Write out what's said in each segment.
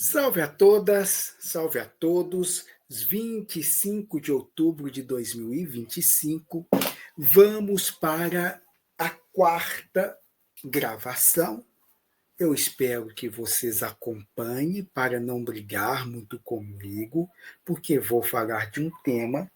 Salve a todas, salve a todos. 25 de outubro de 2025, vamos para a quarta gravação. Eu espero que vocês acompanhem para não brigar muito comigo, porque vou falar de um tema,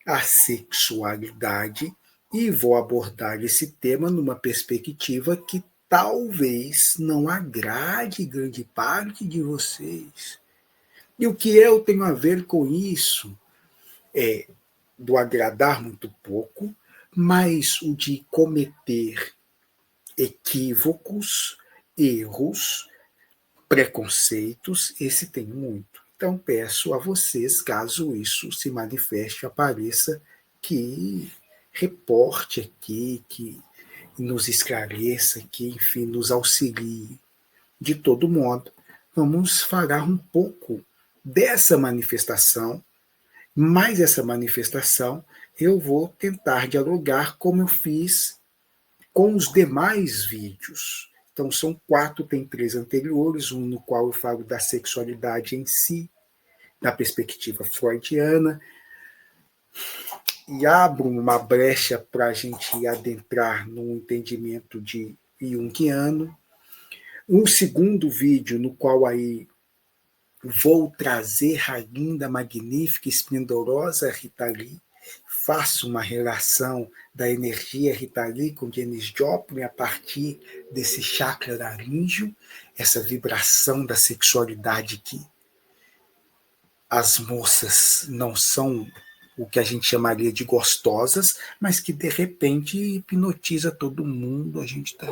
a sexualidade, e vou abordar esse tema numa perspectiva que talvez não agrade grande parte de vocês. E o que eu tenho a ver com isso é do agradar muito pouco, mas o de cometer equívocos, erros, preconceitos, esse tem muito. Então peço a vocês, caso isso se manifeste, apareça, que reporte aqui, que nos esclareça, que, enfim, nos auxilie. De todo modo, vamos falar um pouco dessa manifestação, mas essa manifestação eu vou tentar dialogar como eu fiz com os demais vídeos. Então são 4, tem 3 anteriores, um no qual eu falo da sexualidade em si, da perspectiva freudiana, e abro uma brecha para a gente adentrar no entendimento de junguiano. Um segundo vídeo no qual aí vou trazer a linda, magnífica, esplendorosa Rita Lee, faço uma relação da energia Rita Lee com Janis Joplin a partir desse chakra laríngeo, essa vibração da sexualidade que as moças não são o que a gente chamaria de gostosas, mas que de repente hipnotiza todo mundo, a gente tá...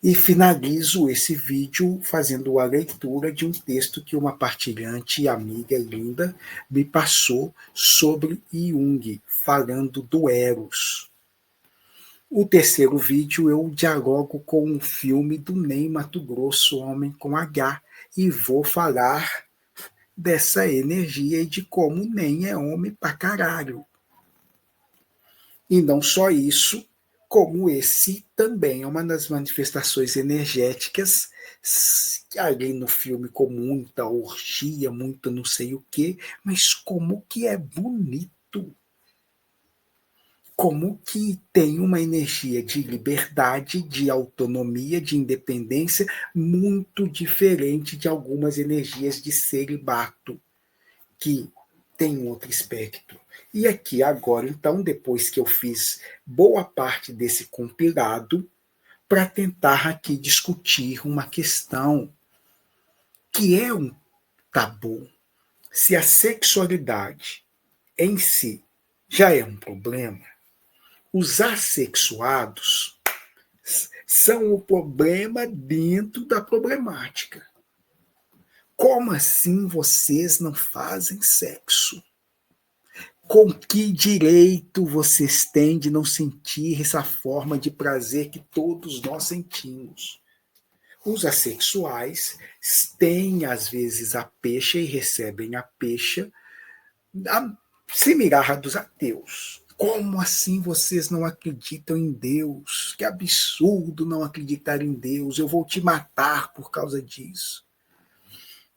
E finalizo esse vídeo fazendo a leitura de um texto que uma partilhante, amiga linda, me passou sobre Jung, falando do Eros. O terceiro vídeo eu dialogo com um filme do Ney Matogrosso, Homem com H, e vou falar dessa energia e de como Ney é homem pra caralho. E não só isso, como esse também é uma das manifestações energéticas, ali no filme com muita orgia, muita não sei o quê, mas como que é bonito. Como que tem uma energia de liberdade, de autonomia, de independência, muito diferente de algumas energias de celibato, que tem outro espectro. E aqui agora, então, depois que eu fiz boa parte desse compilado, para tentar aqui discutir uma questão que é um tabu. Se a sexualidade em si já é um problema, os assexuados são o problema dentro da problemática. Como assim vocês não fazem sexo? Com que direito vocês têm de não sentir essa forma de prazer que todos nós sentimos? Os assexuais têm, às vezes, a pecha e recebem a pecha similar à dos ateus. Como assim vocês não acreditam em Deus? Que absurdo não acreditar em Deus. Eu vou te matar por causa disso.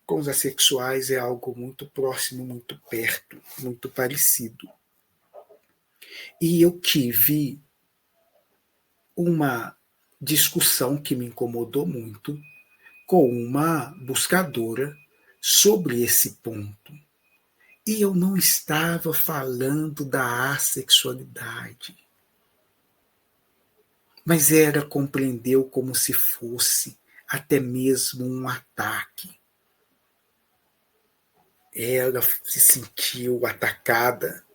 Com os assexuais é algo muito próximo, muito perto, muito parecido. E eu tive uma discussão que me incomodou muito com uma buscadora sobre esse ponto. E eu não estava falando da assexualidade, mas era compreendeu como se fosse até mesmo um ataque. Ela se sentiu atacada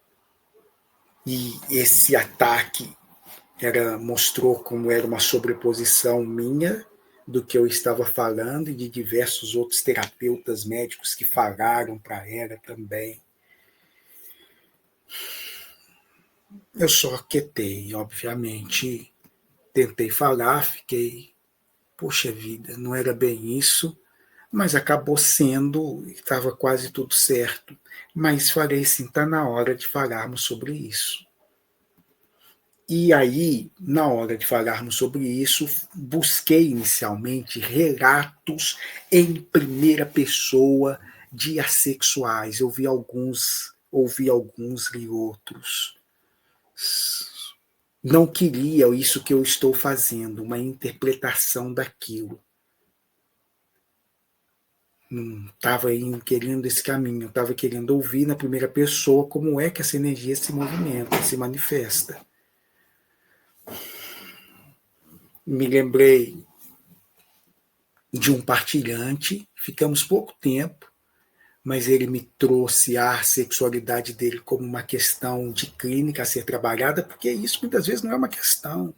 e esse ataque mostrou como era uma sobreposição minha do que eu estava falando e de diversos outros terapeutas médicos que falaram para ela também. Eu só aquietei, obviamente, tentei falar, fiquei, poxa vida, não era bem isso, mas acabou sendo, estava quase tudo certo. Mas falei assim, está na hora de falarmos sobre isso. E aí, na hora de falarmos sobre isso, busquei inicialmente relatos em primeira pessoa de assexuais. Eu vi alguns, ouvi alguns e outros. Não queria isso que eu estou fazendo, uma interpretação daquilo. Não estava querendo esse caminho, estava querendo ouvir na primeira pessoa como é que essa energia se movimenta, se manifesta. Me lembrei de um partilhante, ficamos pouco tempo, mas ele me trouxe a sexualidade dele como uma questão de clínica a ser trabalhada, porque isso muitas vezes não é uma questão.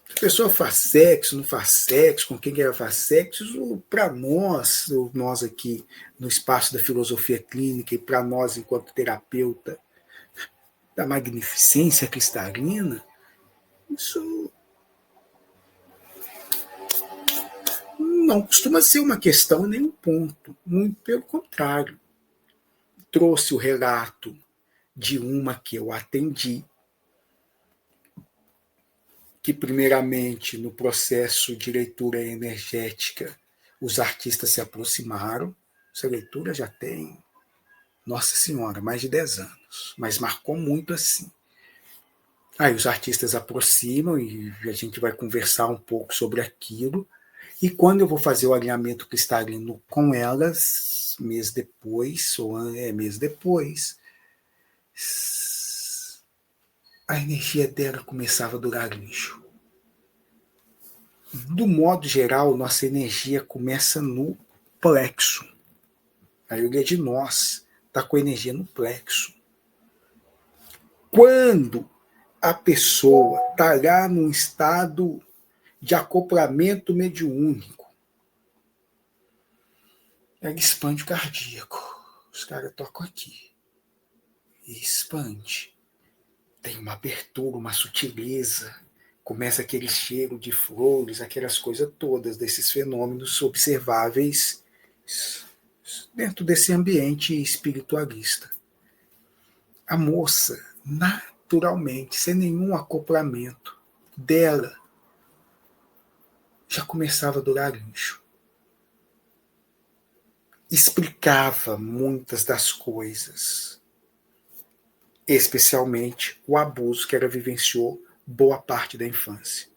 A pessoa faz sexo, não faz sexo, com quem quer faz sexo, para nós aqui no espaço da filosofia clínica e para nós enquanto terapeuta da magnificência cristalina, isso não costuma ser uma questão nem um ponto, muito pelo contrário. Trouxe o relato de uma que eu atendi, que primeiramente no processo de leitura energética os artistas se aproximaram. Essa leitura já tem, nossa senhora, mais de 10 anos, mas marcou muito assim. Aí os artistas aproximam e a gente vai conversar um pouco sobre aquilo. E quando eu vou fazer o alinhamento cristalino com elas, mês depois, mês depois, a energia dela começava a durar lixo. Do modo geral, nossa energia começa no plexo. A maioria de nós está com a energia no plexo. Quando a pessoa está lá num estado de acoplamento mediúnico, ela expande o cardíaco. Os caras tocam aqui. E expande. Tem uma abertura, uma sutileza. Começa aquele cheiro de flores, aquelas coisas todas desses fenômenos observáveis dentro desse ambiente espiritualista. A moça, naturalmente, sem nenhum acoplamento dela, já começava a durar lixo. Explicava muitas das coisas, especialmente o abuso que ela vivenciou boa parte da infância.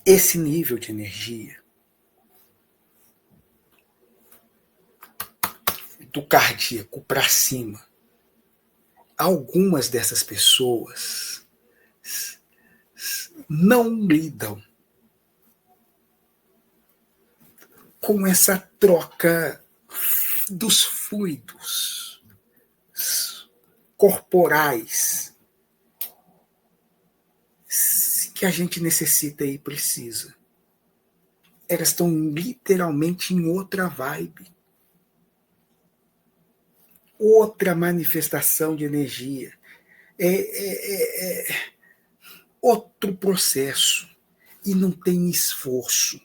Esse nível de energia do cardíaco para cima, algumas dessas pessoas não lidam com essa troca dos fluidos corporais que a gente necessita e precisa. Elas estão literalmente em outra vibe. Outra manifestação de energia. Outro processo. E não tem esforço.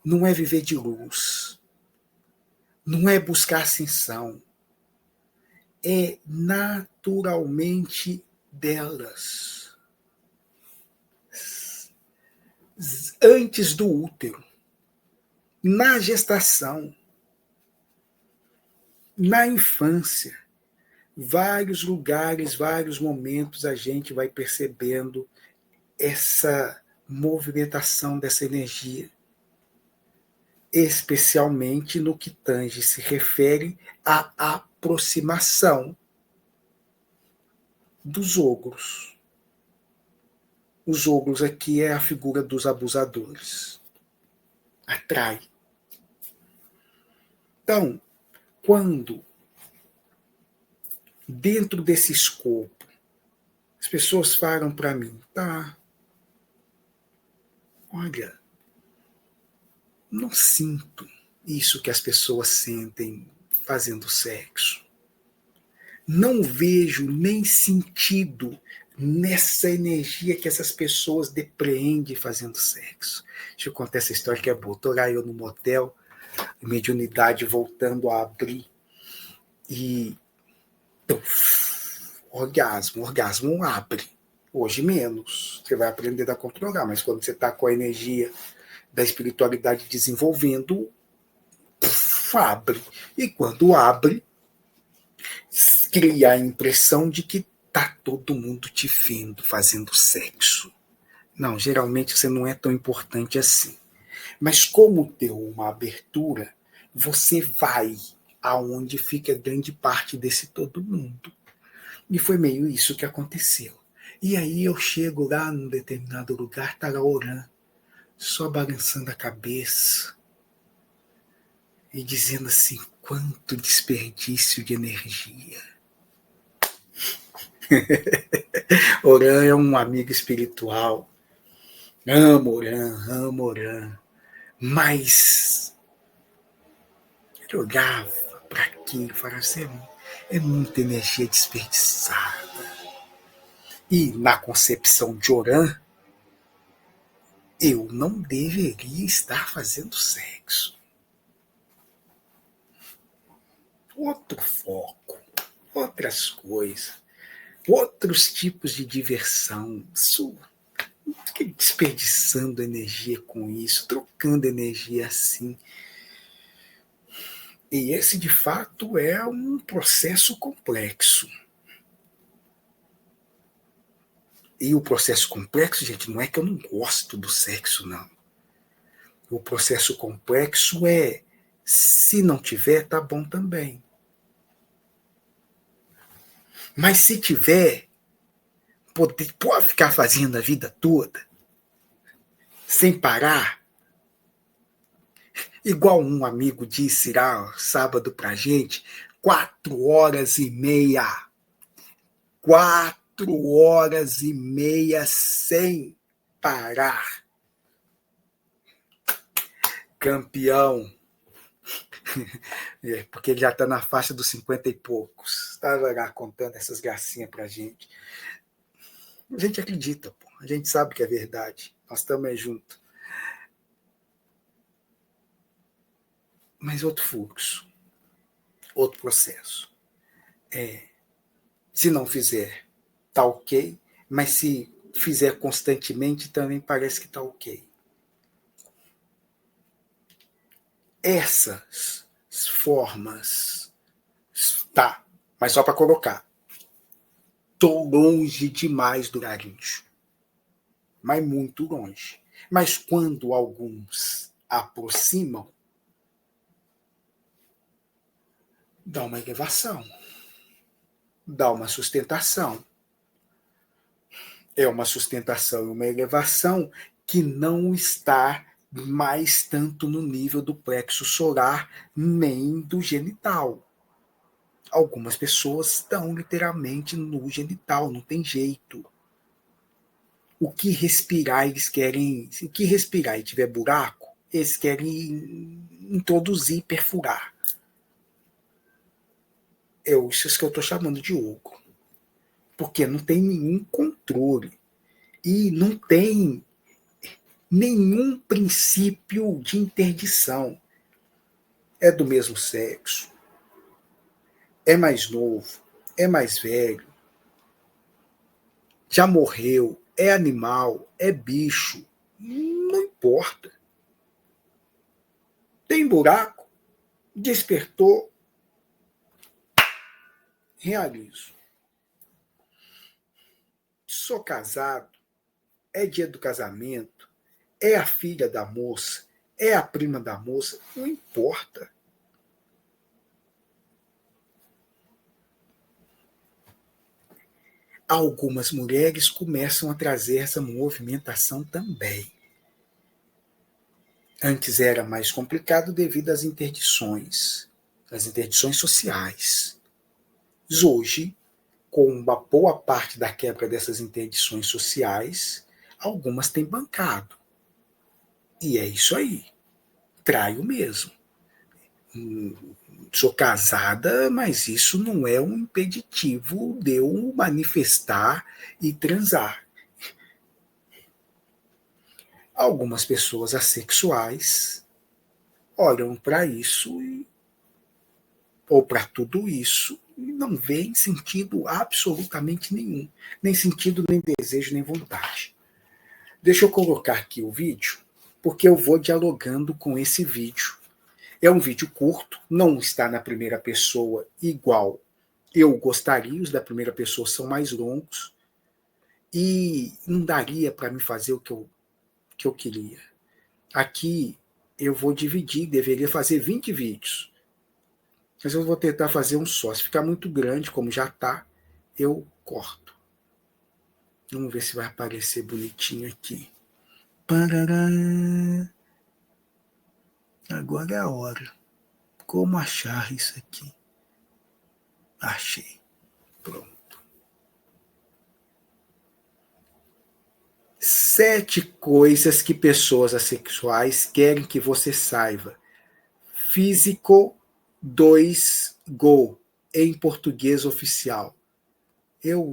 Não é viver de luz. Não é buscar ascensão. É naturalmente delas. Antes do útero. Na gestação. Na infância. Vários lugares, vários momentos a gente vai percebendo essa movimentação dessa energia, especialmente no que tange se refere à aproximação dos ogros. Os ogros aqui é a figura dos abusadores. Atrai. Então, quando dentro desse escopo as pessoas falam para mim, tá, olha, não sinto isso que as pessoas sentem fazendo sexo. Não vejo nem sentido nessa energia que essas pessoas depreendem fazendo sexo. Deixa eu contar essa história que é boa. Estou lá eu no motel, mediunidade voltando a abrir, e orgasmo abre. Hoje menos, você vai aprender a controlar, mas quando você está com a energia da espiritualidade desenvolvendo, abre. E quando abre, cria a impressão de que tá todo mundo te vendo fazendo sexo. Não, geralmente você não é tão importante assim. Mas como deu uma abertura, você vai aonde fica grande parte desse todo mundo. E foi meio isso que aconteceu. E aí eu chego lá num determinado lugar, tá lá orando, só balançando a cabeça e dizendo assim, quanto desperdício de energia. Oran é um amigo espiritual. Amo Oran. Mas eu olhava para aquilo e falava assim, é muita energia desperdiçada. E na concepção de Oran, eu não deveria estar fazendo sexo. Outro foco, outras coisas, outros tipos de diversão. Isso, desperdiçando energia com isso, trocando energia assim. E esse, de fato, é um processo complexo. E o processo complexo, gente, não é que eu não gosto do sexo, não. O processo complexo é, se não tiver, tá bom também. Mas se tiver, pode ficar fazendo a vida toda, sem parar. Igual um amigo disse lá sábado pra gente, 4 horas e meia. 4 horas e meia sem parar. Campeão. Porque ele já está na faixa dos 50 e poucos. Estava lá contando essas gracinhas pra gente. A gente acredita, pô. A gente sabe que é verdade. Nós estamos juntos. Mas outro fluxo. Outro processo. Se não fizer, tá ok. Mas se fizer constantemente, também parece que tá ok. Essas formas, tá, mas só para colocar, tô longe demais do garincho, mas muito longe. Mas quando alguns aproximam, dá uma elevação, dá uma sustentação. É uma sustentação e uma elevação que não está mais tanto no nível do plexo solar nem do genital. Algumas pessoas estão literalmente no genital, não tem jeito. O que respirar eles querem, se o que respirar e tiver buraco, eles querem introduzir, perfurar. É isso que eu estou chamando de oco. Porque não tem nenhum controle. E não tem nenhum princípio de interdição. É do mesmo sexo, é mais novo, é mais velho, já morreu, é animal, é bicho, não importa. Tem buraco, despertou, realizo. Sou casado, é dia do casamento, é a filha da moça, é a prima da moça, não importa. Algumas mulheres começam a trazer essa movimentação também. Antes era mais complicado devido às interdições sociais. Mas hoje, com uma boa parte da quebra dessas interdições sociais, algumas têm bancado. E é isso aí. Traio mesmo. sou casada, mas isso não é um impeditivo de eu manifestar e transar. Algumas pessoas assexuais olham para isso ou para tudo isso e não veem sentido absolutamente nenhum, nem sentido, nem desejo, nem vontade. Deixa eu colocar aqui o vídeo, porque eu vou dialogando com esse vídeo. É um vídeo curto, não está na primeira pessoa igual eu gostaria, os da primeira pessoa são mais longos, e não daria para me fazer o que eu queria. Aqui eu vou dividir, deveria fazer 20 vídeos, mas eu vou tentar fazer um só. Se ficar muito grande, como já está, eu corto. Vamos ver se vai aparecer bonitinho aqui. Parará. Agora é a hora. Como achar isso aqui? Achei. Pronto. 7 coisas que pessoas assexuais querem que você saiba. Físico 2 Go, em português oficial. Eu